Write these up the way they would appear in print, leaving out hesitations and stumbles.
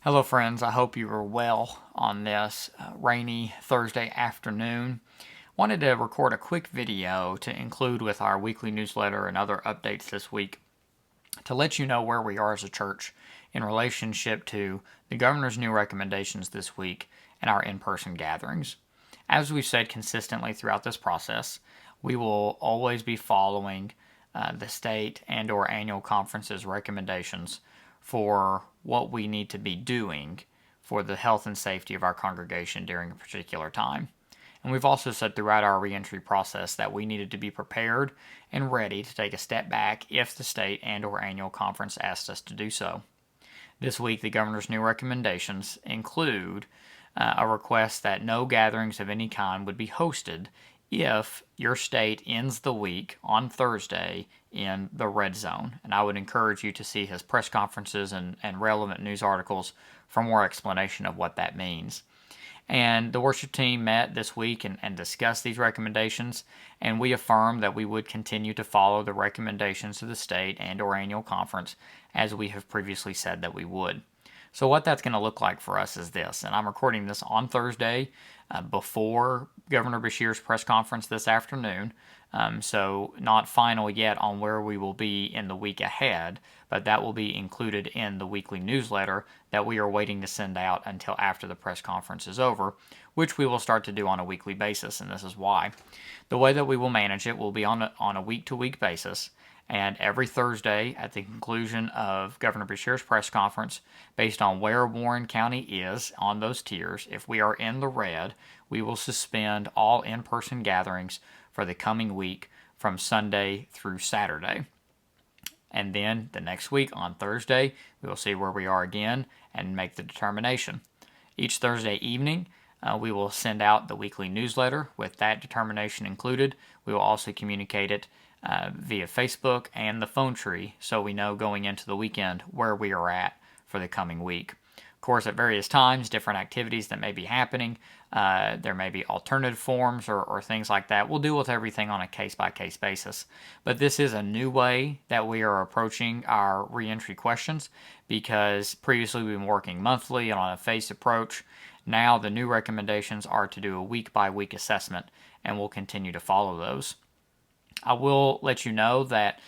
Hello, friends. I hope you are well on this rainy Thursday afternoon. Wanted to record a quick video to include with our weekly newsletter and other updates this week to let you know where we are as a church in relationship to the governor's new recommendations this week and our in-person gatherings. As we've said consistently throughout this process, we will always be following the state and or annual conference's recommendations for what we need to be doing for the health and safety of our congregation during a particular time. And we've also said throughout our reentry process that we needed to be prepared and ready to take a step back if the state and or annual conference asked us to do so. This week, the governor's new recommendations include a request that no gatherings of any kind would be hosted if your state ends the week on Thursday in the red zone. And I would encourage you to see his press conferences and relevant news articles for more explanation of what that means. And the worship team met this week and discussed these recommendations, and we affirmed that we would continue to follow the recommendations of the state and or annual conference as we have previously said that we would. So what that's going to look like for us is this, and I'm recording this on Thursday before Governor Beshear's press conference this afternoon, so not final yet on where we will be in the week ahead, but that will be included in the weekly newsletter that we are waiting to send out until after the press conference is over, which we will start to do on a weekly basis, and this is why. The way that we will manage it will be on a week-to-week basis, and every Thursday at the conclusion of Governor Beshear's press conference, based on where Warren County is on those tiers, if we are in the red, we will suspend all in-person gatherings for the coming week from Sunday through Saturday. And then the next week on Thursday, we will see where we are again and make the determination. Each Thursday evening, we will send out the weekly newsletter with that determination included. We will also communicate it via Facebook and the phone tree so we know going into the weekend where we are at for the coming week. Of course, at various times, different activities that may be happening, there may be alternative forms or things like that. We'll deal with everything on a case-by-case basis. But this is a new way that we are approaching our reentry questions because previously we've been working monthly and on a phased approach. Now the new recommendations are to do a week-by-week assessment, and we'll continue to follow those. I will let you know that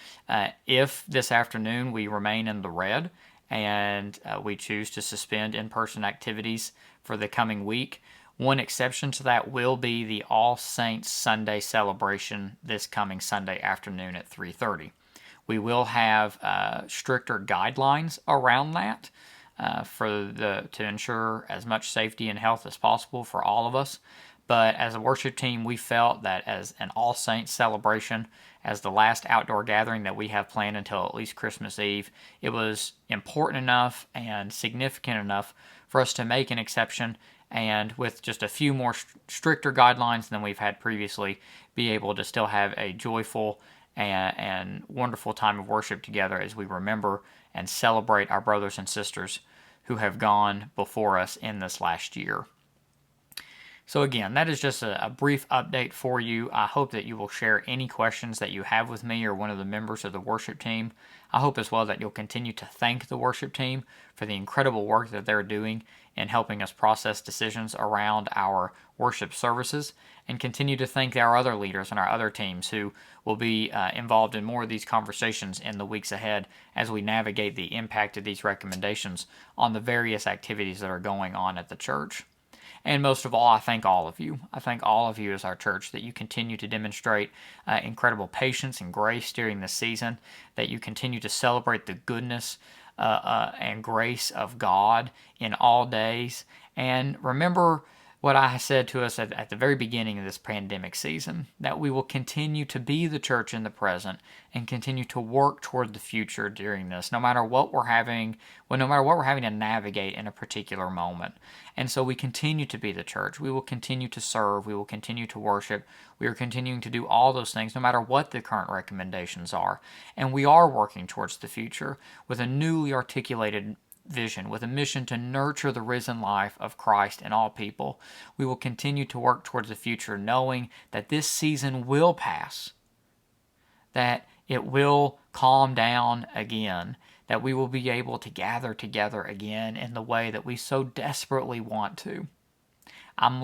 if this afternoon we remain in the red and we choose to suspend in-person activities for the coming week, one exception to that will be the All Saints Sunday celebration this coming Sunday afternoon at 3:30. We will have stricter guidelines around that to ensure as much safety and health as possible for all of us. But as a worship team, we felt that as an All Saints celebration, as the last outdoor gathering that we have planned until at least Christmas Eve, it was important enough and significant enough for us to make an exception and with just a few more stricter guidelines than we've had previously, be able to still have a joyful and wonderful time of worship together as we remember and celebrate our brothers and sisters who have gone before us in this last year. So again, that is just a brief update for you. I hope that you will share any questions that you have with me or one of the members of the worship team. I hope as well that you'll continue to thank the worship team for the incredible work that they're doing in helping us process decisions around our worship services, and continue to thank our other leaders and our other teams who will be involved in more of these conversations in the weeks ahead as we navigate the impact of these recommendations on the various activities that are going on at the church. And most of all, I thank all of you. I thank all of you as our church that you continue to demonstrate incredible patience and grace during this season, that you continue to celebrate the goodness and grace of God in all days. And remember what I said to us at the very beginning of this pandemic season, that we will continue to be the church in the present and continue to work toward the future during this, no matter what we're having to navigate in a particular moment. And so we continue to be the church. We will continue to serve. We will continue to worship. We are continuing to do all those things no matter what the current recommendations are. And we are working towards the future with a newly articulated vision, with a mission to nurture the risen life of Christ in all people. We will continue to work towards the future knowing that this season will pass, that it will calm down again, that we will be able to gather together again in the way that we so desperately want to. I'm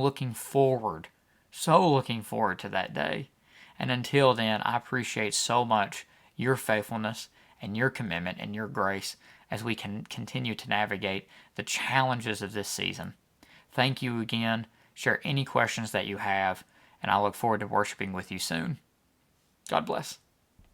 so looking forward to that day. And until then, I appreciate so much your faithfulness and your commitment and your grace as we can continue to navigate the challenges of this season. Thank you again. Share any questions that you have, and I look forward to worshiping with you soon. God bless.